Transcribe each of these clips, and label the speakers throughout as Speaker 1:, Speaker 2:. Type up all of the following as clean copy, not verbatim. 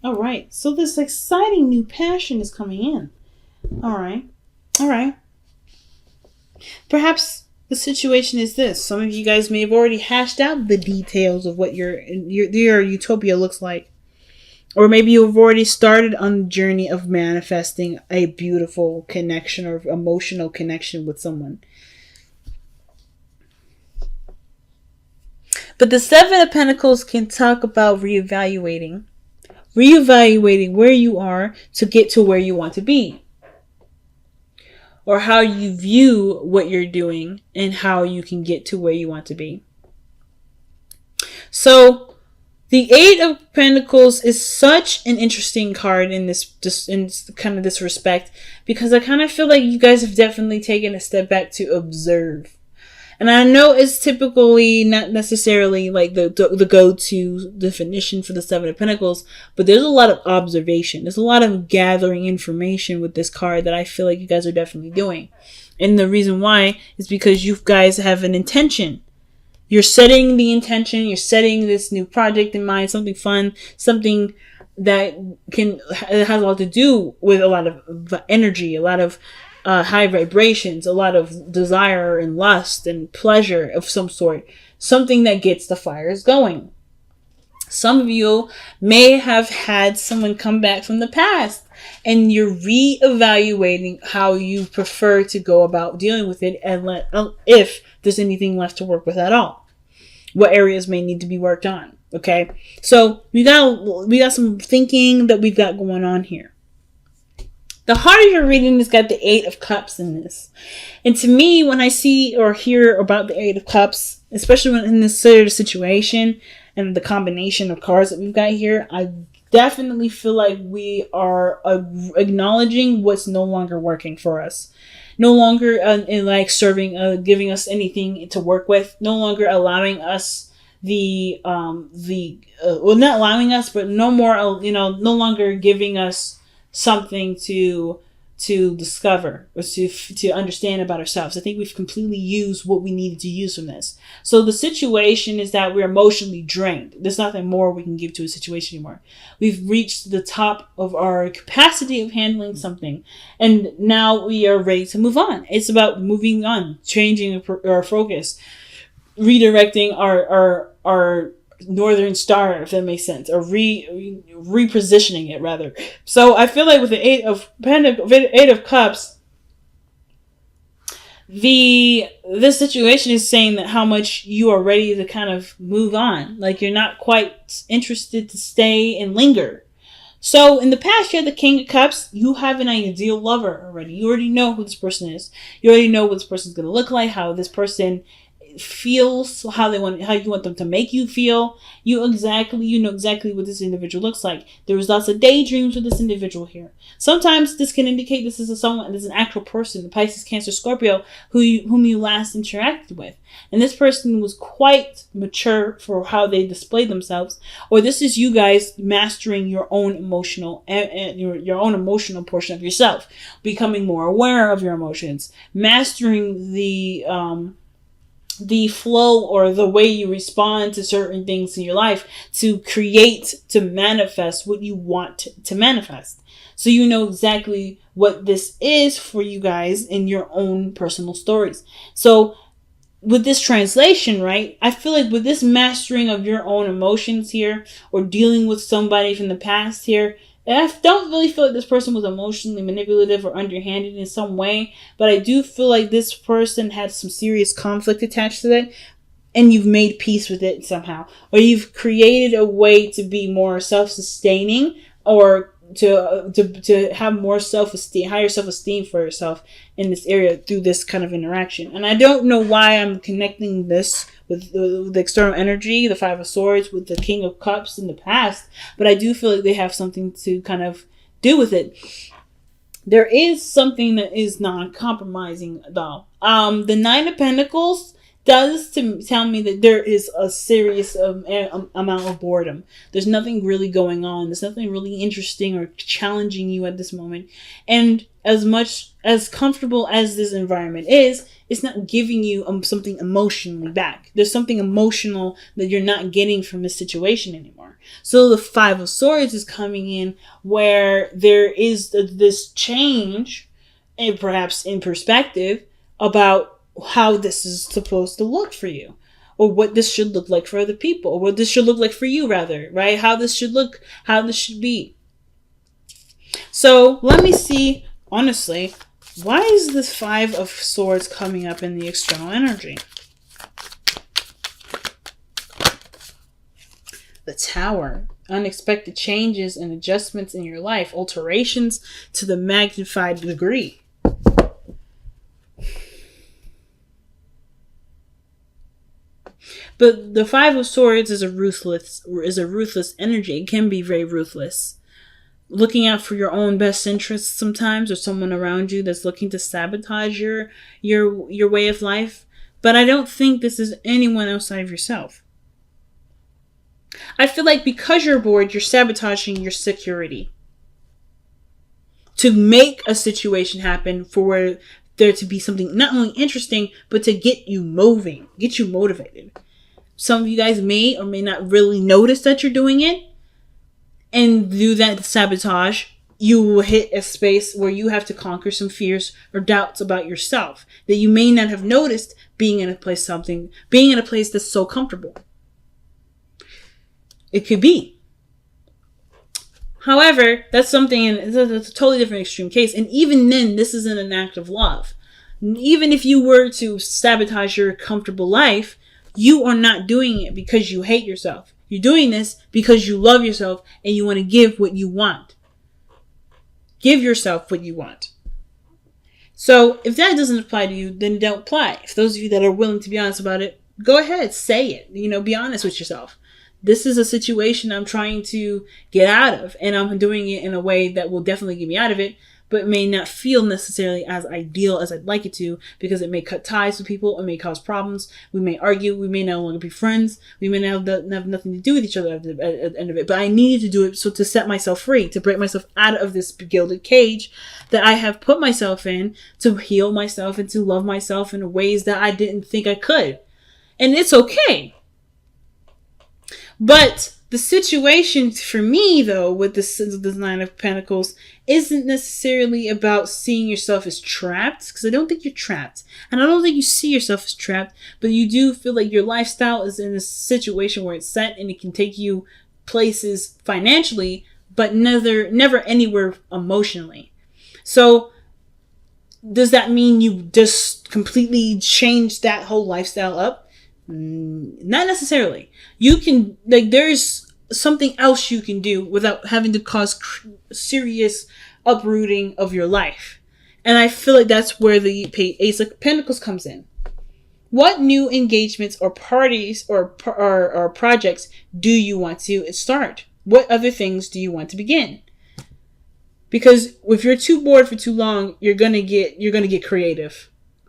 Speaker 1: All right. So this exciting new passion is coming in. All right. All right. Perhaps the situation is this. Some of you guys may have already hashed out the details of what your utopia looks like. Or maybe you've already started on the journey of manifesting a beautiful connection or emotional connection with someone. But the Seven of Pentacles can talk about reevaluating where you are to get to where you want to be. Or how you view what you're doing and how you can get to where you want to be. So, the Eight of Pentacles is such an interesting card in this respect, because I kind of feel like you guys have definitely taken a step back to observe. And I know it's typically not necessarily like the go-to definition for the Seven of Pentacles, but there's a lot of observation. There's a lot of gathering information with this card that I feel like you guys are definitely doing. And the reason why is because you guys have an intention. You're setting the intention. You're setting this new project in mind, something fun, something that has a lot to do with a lot of energy, a lot of high vibrations, a lot of desire and lust and pleasure of some sort. Something that gets the fires going. Some of you may have had someone come back from the past and you're reevaluating how you prefer to go about dealing with it, and if there's anything left to work with at all. What areas may need to be worked on. Okay. So we got some thinking that we've got going on here. The heart of your reading has got the Eight of Cups in this. And to me, when I see or hear about the Eight of Cups, especially when in this sort of situation and the combination of cards that we've got here, I definitely feel like we are acknowledging what's no longer working for us. No longer serving, giving us anything to work with. No longer allowing us not allowing us, but no longer giving us something to discover or to understand about ourselves. I think we've completely used what we needed to use from this. So the situation is that we're emotionally drained. There's nothing more we can give to a situation anymore. We've reached the top of our capacity of handling something, and now we are ready to move on. It's about moving on, changing our focus, redirecting our Northern Star, if that makes sense, or repositioning it rather. So I feel like with the Eight of Cups, this situation is saying that how much you are ready to kind of move on. Like you're not quite interested to stay and linger. So in the past, you had the King of Cups. You have an ideal lover already. You already know who this person is. You already know what this person's going to look like, how this person feels, how you want them to make you feel. You know exactly what this individual looks like. There was lots of daydreams with this individual here. Sometimes this can indicate this is an actual person, the Pisces, Cancer, Scorpio, whom you last interacted with. And this person was quite mature for how they displayed themselves. Or this is you guys mastering your own emotional your own emotional portion of yourself, becoming more aware of your emotions, mastering the flow or the way you respond to certain things in your life to manifest what you want to manifest. So you know exactly what this is for you guys in your own personal stories. So with this translation, right, I feel like with this mastering of your own emotions here, or dealing with somebody from the past here, I don't really feel like this person was emotionally manipulative or underhanded in some way, but I do feel like this person had some serious conflict attached to it, and you've made peace with it somehow. Or you've created a way to be more self-sustaining, or to have more self-esteem, higher self-esteem for yourself in this area through this kind of interaction. And I don't know why I'm connecting this with the external energy, the Five of Swords, with the King of Cups in the past, but I do feel like they have something to kind of do with it. There is something that is non-compromising though. The Nine of Pentacles does to tell me that there is a serious amount of boredom. There's nothing really going on. There's nothing really interesting or challenging you at this moment. And as much as comfortable as this environment is, it's not giving you something emotionally back. There's something emotional that you're not getting from this situation anymore. So the Five of Swords is coming in where there is this change, and perhaps in perspective, about how this is supposed to look for you, or what this should look like for other people, or what this should look like for you, rather, right? How this should look, how this should be. So let me see, honestly, why is this Five of Swords coming up in the external energy? The Tower. Unexpected changes and adjustments in your life. Alterations to the magnified degree. But the Five of Swords is a ruthless energy. It can be very ruthless. Looking out for your own best interests sometimes, or someone around you that's looking to sabotage your way of life. But I don't think this is anyone outside of yourself. I feel like because you're bored, you're sabotaging your security to make a situation happen for there to be something not only interesting, but to get you moving, get you motivated. Some of you guys may or may not really notice that you're doing it, and do that sabotage. You will hit a space where you have to conquer some fears or doubts about yourself that you may not have noticed being in a place that's so comfortable. It could be. However, that's a totally different extreme case. And even then, this isn't an act of love. Even if you were to sabotage your comfortable life, you are not doing it because you hate yourself. You're doing this because you love yourself and you want to give what you want. Give yourself what you want. So if that doesn't apply to you, then don't apply. If those of you that are willing to be honest about it, go ahead, say it. Be honest with yourself. This is a situation I'm trying to get out of, and I'm doing it in a way that will definitely get me out of it, but may not feel necessarily as ideal as I'd like it to, because it may cut ties with people, it may cause problems, we may argue, we may no longer be friends, we may have nothing to do with each other at the end of it. But I needed to do it to set myself free, to break myself out of this gilded cage that I have put myself in, to heal myself and to love myself in ways that I didn't think I could. And it's okay. But the situation for me, though, with the Nine of Pentacles, isn't necessarily about seeing yourself as trapped, because I don't think you're trapped. And I don't think you see yourself as trapped, but you do feel like your lifestyle is in a situation where it's set and it can take you places financially, but never anywhere emotionally. So does that mean you just completely changed that whole lifestyle up? Not necessarily. You can, there's something else you can do without having to cause serious uprooting of your life. And I feel like that's where the Ace of Pentacles comes in. What new engagements or parties or projects do you want to start? What other things do you want to begin? Because if you're too bored for too long, you're gonna get creative.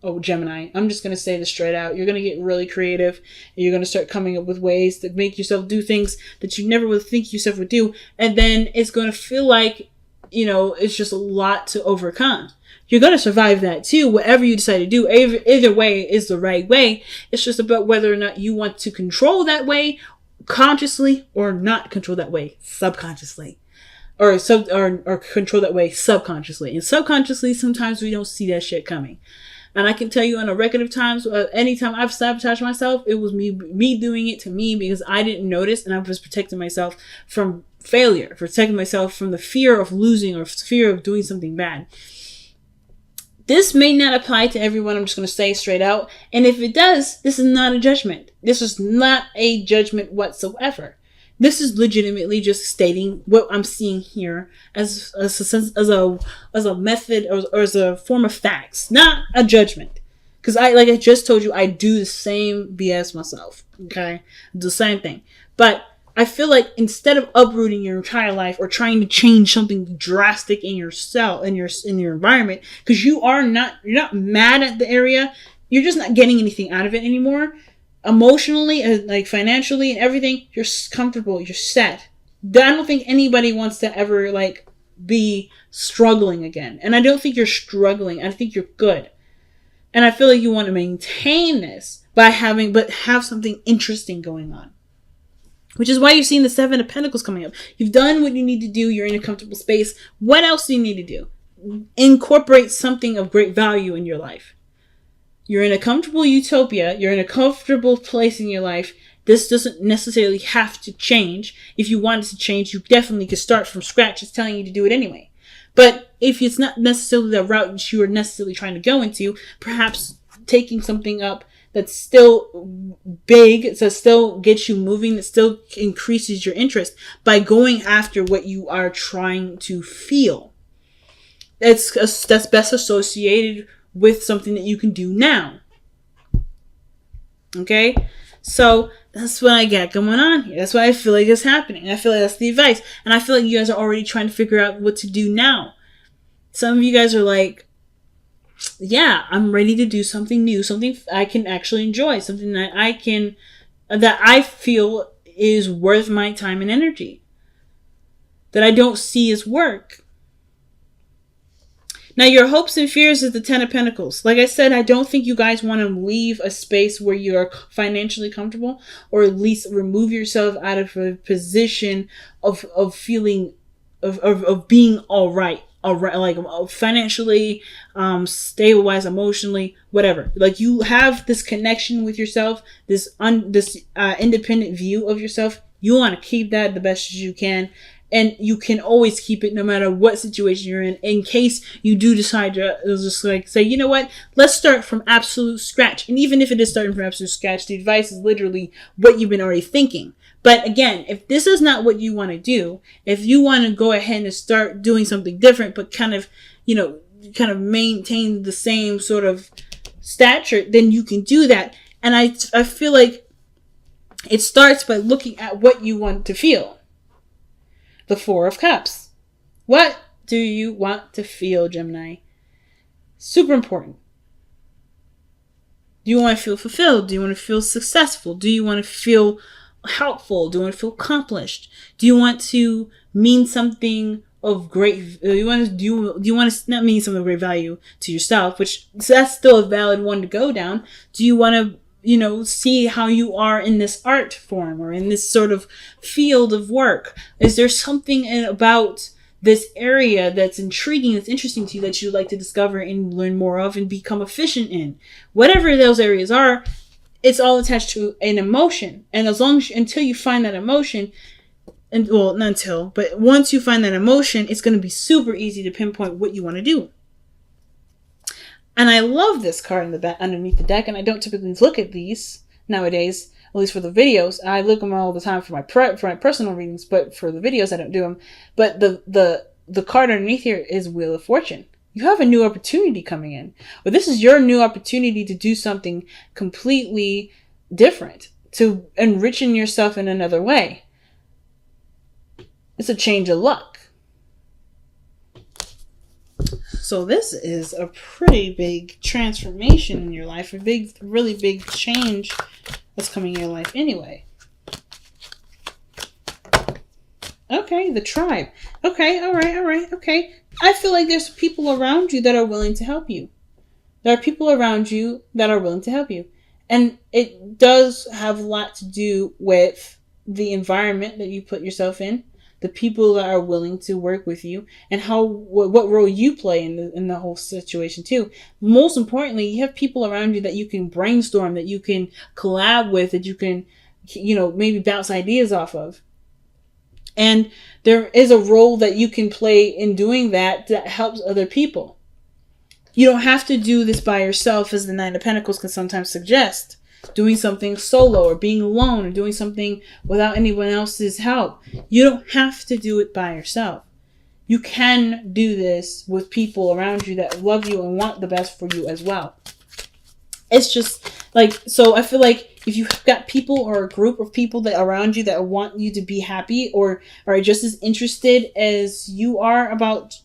Speaker 1: Oh, Gemini, I'm just going to say this straight out. You're going to get really creative, and you're going to start coming up with ways to make yourself do things that you never would think yourself would do. And then it's going to feel like, it's just a lot to overcome. You're going to survive that too. Whatever you decide to do, either way is the right way. It's just about whether or not you want to control that way consciously or not control that way subconsciously. Or control that way subconsciously. And subconsciously, sometimes we don't see that shit coming. And I can tell you on a record of times, anytime I've sabotaged myself, it was me doing it to me because I didn't notice, and I was protecting myself from failure, protecting myself from the fear of losing or fear of doing something bad. This may not apply to everyone, I'm just going to say straight out. And if it does, this is not a judgment. This is not a judgment whatsoever. This is legitimately just stating what I'm seeing here as a method or as a form of facts, not a judgment. Because like I just told you, I do the same BS myself. Okay, the same thing. But I feel like instead of uprooting your entire life or trying to change something drastic in yourself, in your environment, because you're not mad at the area. you're just not getting anything out of it anymore. Emotionally and like financially and everything, you're comfortable, you're set. I don't think anybody wants to ever like be struggling again. And I don't think you're struggling. I think you're good. And I feel like you want to maintain this by have something interesting going on. Which is why you've seen the Seven of Pentacles coming up. You've done what you need to do. You're in a comfortable space. What else do you need to do? Incorporate something of great value in your life. You're in a comfortable utopia. You're in a comfortable place in your life. This doesn't necessarily have to change. If you want it to change, you definitely could start from scratch. It's telling you to do it anyway. But if it's not necessarily the route that you are necessarily trying to go into, perhaps taking something up that's still big, that still gets you moving, that still increases your interest by going after what you are trying to feel. That's best associated with something that you can do now. Okay? So that's what I got going on here. That's what I feel like is happening. I feel like that's the advice. And I feel like you guys are already trying to figure out what to do now. Some of you guys are like, yeah, I'm ready to do something new, something I can actually enjoy, something that I feel is worth my time and energy, that I don't see as work. Now, your hopes and fears is the Ten of Pentacles. Like I said, I don't think you guys want to leave a space where you are financially comfortable, or at least remove yourself out of a position of feeling, of being all right, like financially, stable-wise, emotionally, whatever. Like you have this connection with yourself, this independent view of yourself. You want to keep that the best as you can. And you can always keep it no matter what situation you're in case you do decide to just like say, you know what, let's start from absolute scratch. And even if it is starting from absolute scratch, the advice is literally what you've been already thinking. But again, if this is not what you want to do, if you want to go ahead and start doing something different, but kind of maintain the same sort of stature, then you can do that. And I feel like it starts by looking at what you want to feel. The Four of Cups. What do you want to feel, Gemini? Super important. Do you want to feel fulfilled? Do you want to feel successful? Do you want to feel helpful? Do you want to feel accomplished? Do you want to mean something of great? Do you want to not mean something of great value to yourself? Which that's still a valid one to go down. Do you want to see how you are in this art form or in this sort of field of work? Is there something about this area that's intriguing, that's interesting to you, that you'd like to discover and learn more of and become efficient in? Whatever those areas are, it's all attached to an emotion. And until you find that emotion, but once you find that emotion, it's going to be super easy to pinpoint what you want to do. And I love this card in the back underneath the deck, and I don't typically look at these nowadays, at least for the videos. I look at them all the time for my personal readings, but for the videos I don't do them. But the card underneath here is Wheel of Fortune. You have a new opportunity coming in. Or this is your new opportunity to do something completely different, to enrichen yourself in another way. It's a change of luck. So this is a pretty big transformation in your life, really big change that's coming in your life anyway. Okay, the tribe. Okay, all right, okay. I feel like there's people around you that are willing to help you. There are people around you that are willing to help you. And it does have a lot to do with the environment that you put yourself in, the people that are willing to work with you, and what role you play in the whole situation too. Most importantly, you have people around you that you can brainstorm, that you can collab with, that you can, maybe bounce ideas off of. And there is a role that you can play in doing that helps other people. You don't have to do this by yourself, as the Nine of Pentacles can sometimes suggest. Doing something solo or being alone or doing something without anyone else's help. You don't have to do it by yourself. You can do this with people around you that love you and want the best for you as well. It's just so I feel like if you've got people or a group of people that around you that want you to be happy or are just as interested as you are about,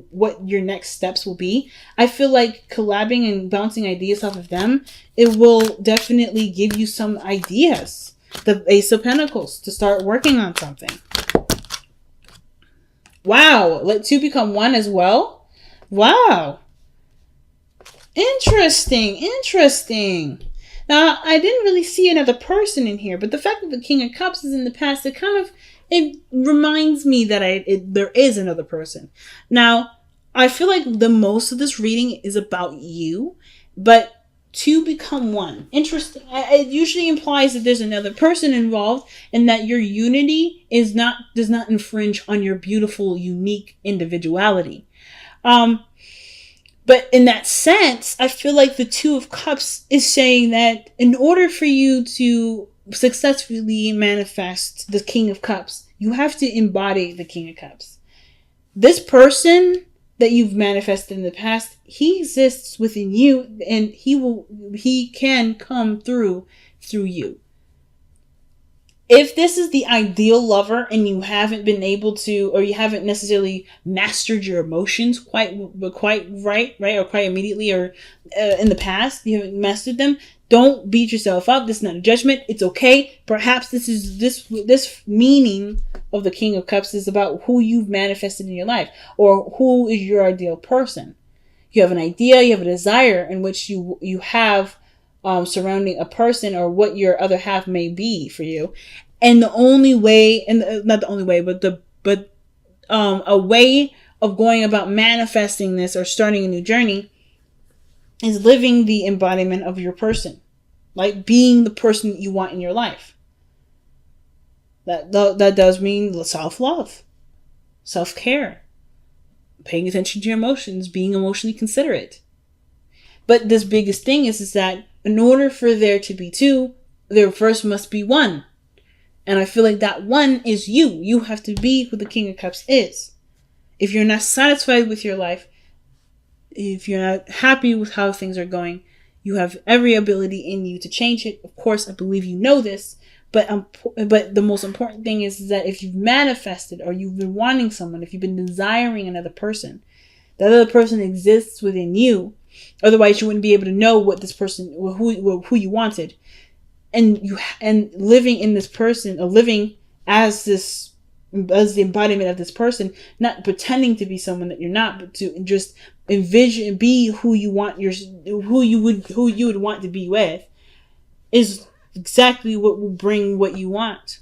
Speaker 1: what your next steps will be, I feel like collabing and bouncing ideas off of them, it will definitely give you some ideas. The Ace of Pentacles, to start working on something. Wow. Let two become one as well. Wow. Interesting. Now, I didn't really see another person in here, but the fact that the King of Cups is in the past, it reminds me that there is another person. Now, I feel like the most of this reading is about you, but two become one. Interesting. It usually implies that there's another person involved and that your unity does not infringe on your beautiful, unique individuality. But in that sense, I feel like the Two of Cups is saying that in order for you to successfully manifest the King of Cups, you have to embody the King of Cups. This person that you've manifested in the past, he exists within you, and he can come through you. If this is the ideal lover and you haven't been able to, or you haven't necessarily mastered your emotions quite right, or quite immediately, or in the past, you haven't mastered them, don't beat yourself up. This is not a judgment. It's okay. Perhaps this meaning of the King of Cups is about who you've manifested in your life, or who is your ideal person. You have an idea, you have a desire in which you have surrounding a person, or what your other half may be for you. And the only way, and not the only way, but a way of going about manifesting this or starting a new journey is living the embodiment of your person, like being the person that you want in your life. That does mean self-love, self-care, paying attention to your emotions, being emotionally considerate. But this biggest thing is that in order for there to be two, there first must be one. And I feel like that one is you. You have to be who the King of Cups is. If you're not satisfied with your life, if you're not happy with how things are going, you have every ability in you to change it. Of course, I believe you know this. But the most important thing is that if you've manifested, or you've been wanting someone, if you've been desiring another person, that other person exists within you. Otherwise, you wouldn't be able to know what this person, who you wanted, and living in this person, or living as the embodiment of this person, not pretending to be someone that you're not, but to just envision, be who you would want to be with, is exactly what will bring what you want.